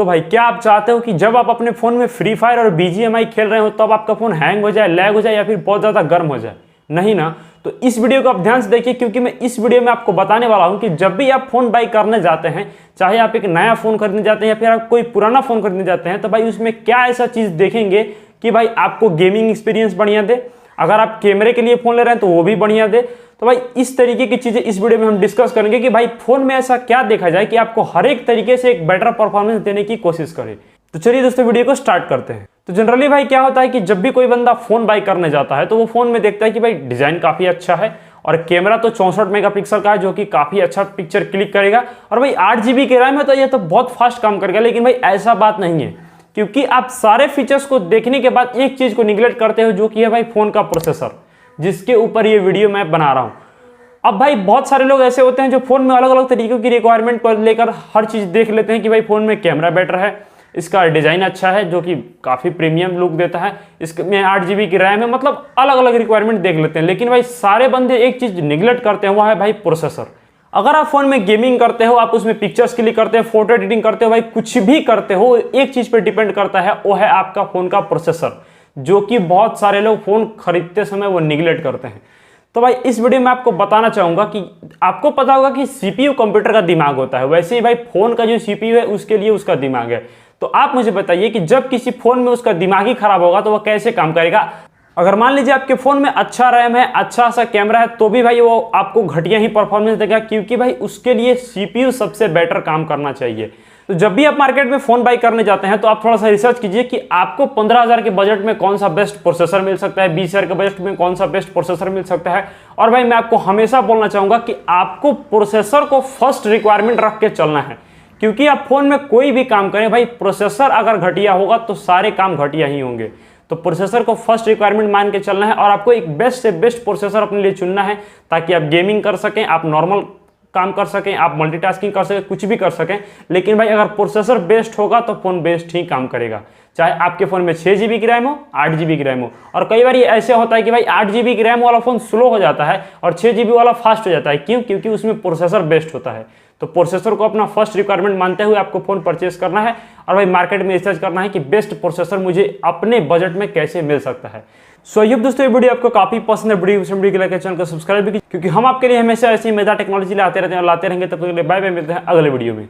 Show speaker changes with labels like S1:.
S1: तो भाई क्या आप चाहते हो कि जब आप अपने फ़ोन में फ्री फायर और बीजीएमआई खेल रहे हो तब आपका फ़ोन हैंग हो जाए, लैग हो जाए या फिर बहुत ज़्यादा गर्म हो जाए? नहीं ना। तो इस वीडियो को आप ध्यान से देखिए, क्योंकि मैं इस वीडियो में आपको बताने वाला हूं कि जब भी आप फ़ोन बाई करने जाते हैं, चाहे आप एक नया फ़ोन खरीदने जाते हैं या फिर आप कोई पुराना फ़ोन खरीदने जाते हैं, तो भाई उसमें क्या ऐसा चीज़ देखेंगे कि भाई आपको गेमिंग एक्सपीरियंस बढ़िया दे, अगर आप कैमरे के लिए फ़ोन ले रहे हैं तो वो भी बढ़िया दे। तो भाई इस तरीके की चीज़ें इस वीडियो में हम डिस्कस करेंगे कि भाई फ़ोन में ऐसा क्या देखा जाए कि आपको हर एक तरीके से एक बेटर परफॉर्मेंस देने की कोशिश करे। तो चलिए दोस्तों वीडियो को स्टार्ट करते हैं। तो जनरली भाई क्या होता है कि जब भी कोई बंदा फ़ोन बाई करने जाता है तो वो फ़ोन में देखता है कि भाई डिज़ाइन काफ़ी अच्छा है और कैमरा तो 64 मेगापिक्सल का है जो कि काफ़ी अच्छा पिक्चर क्लिक करेगा, और भाई 8 GB की रैम है तो ये तो बहुत फास्ट काम करेगा। लेकिन भाई ऐसा बात नहीं है, क्योंकि आप सारे फीचर्स को देखने के बाद एक चीज़ को निगलेक्ट करते हो, जो कि है भाई फ़ोन का प्रोसेसर, जिसके ऊपर ये वीडियो मैं बना रहा हूँ। अब भाई बहुत सारे लोग ऐसे होते हैं जो फ़ोन में अलग अलग तरीकों की रिक्वायरमेंट को लेकर हर चीज़ देख लेते हैं कि भाई फ़ोन में कैमरा बेटर है, इसका डिज़ाइन अच्छा है जो कि काफ़ी प्रीमियम लुक देता है, इसमें 8 GB की रैम है, मतलब अलग अलग रिक्वायरमेंट देख लेते हैं। लेकिन भाई सारे बंदे एक चीज़ निगलेक्ट करते हैं, वह है भाई प्रोसेसर। अगर आप फ़ोन में गेमिंग करते हो, आप उसमें पिक्चर्स क्लिक करते हो, फोटो एडिटिंग करते हो, भाई कुछ भी करते हो, एक चीज़ पर डिपेंड करता है, वो है आपका फ़ोन का प्रोसेसर, जो कि बहुत सारे लोग फ़ोन खरीदते समय वो निगलेक्ट करते हैं। तो भाई इस वीडियो में आपको बताना चाहूँगा कि आपको पता होगा कि CPU कंप्यूटर का दिमाग होता है, वैसे ही भाई फ़ोन का जो CPU है उसके लिए उसका दिमाग है। तो आप मुझे बताइए कि जब किसी फ़ोन में उसका दिमाग ही खराब होगा तो वह कैसे काम करेगा। अगर मान लीजिए आपके फ़ोन में अच्छा रैम है, अच्छा सा कैमरा है, तो भी भाई वो आपको घटिया ही परफॉर्मेंस देगा, क्योंकि भाई उसके लिए CPU सबसे बेटर काम करना चाहिए। तो जब भी आप मार्केट में फ़ोन बाई करने जाते हैं तो आप थोड़ा सा रिसर्च कीजिए कि आपको 15,000 के बजट में कौन सा बेस्ट प्रोसेसर मिल सकता है, 20,000 के बजट में कौन सा बेस्ट प्रोसेसर मिल सकता है। और भाई मैं आपको हमेशा बोलना चाहूँगा कि आपको प्रोसेसर को फर्स्ट रिक्वायरमेंट रख के चलना है, क्योंकि आप फ़ोन में कोई भी काम करें भाई प्रोसेसर अगर घटिया होगा तो सारे काम घटिया ही होंगे। तो प्रोसेसर को फर्स्ट रिक्वायरमेंट मान के चलना है और आपको एक बेस्ट से बेस्ट प्रोसेसर अपने लिए चुनना है, ताकि आप गेमिंग कर सकें, आप नॉर्मल काम कर सकें, आप मल्टीटास्किंग कर सकें, कुछ भी कर सकें। लेकिन भाई अगर प्रोसेसर बेस्ट होगा तो फ़ोन बेस्ट ही काम करेगा, चाहे आपके फ़ोन में 6 GB की रैम हो, 8 GB की रैम हो। और कई बार ये ऐसे होता है कि भाई 8 GB की रैम वाला फ़ोन स्लो हो जाता है और 6 GB वाला फास्ट हो जाता है। क्यों? क्योंकि उसमें प्रोसेसर बेस्ट होता है। तो प्रोसेसर को अपना फर्स्ट रिक्वायरमेंट मानते हुए आपको फ़ोन परचेस करना है और भाई मार्केट में रिसर्च करना है कि बेस्ट प्रोसेसर मुझे अपने बजट में कैसे मिल सकता है। सो ये दोस्तों ये वीडियो आपको काफी पसंद है, वीडियो के लिए चैनल को सब्सक्राइब भी कीजिए, क्योंकि हम आपके लिए हमेशा ऐसी मजेदार टेक्नोलॉजी लाते रहते हैं और लाते रहेंगे। तब तक के लिए बाय बाय, मिलते हैं अगले वीडियो में।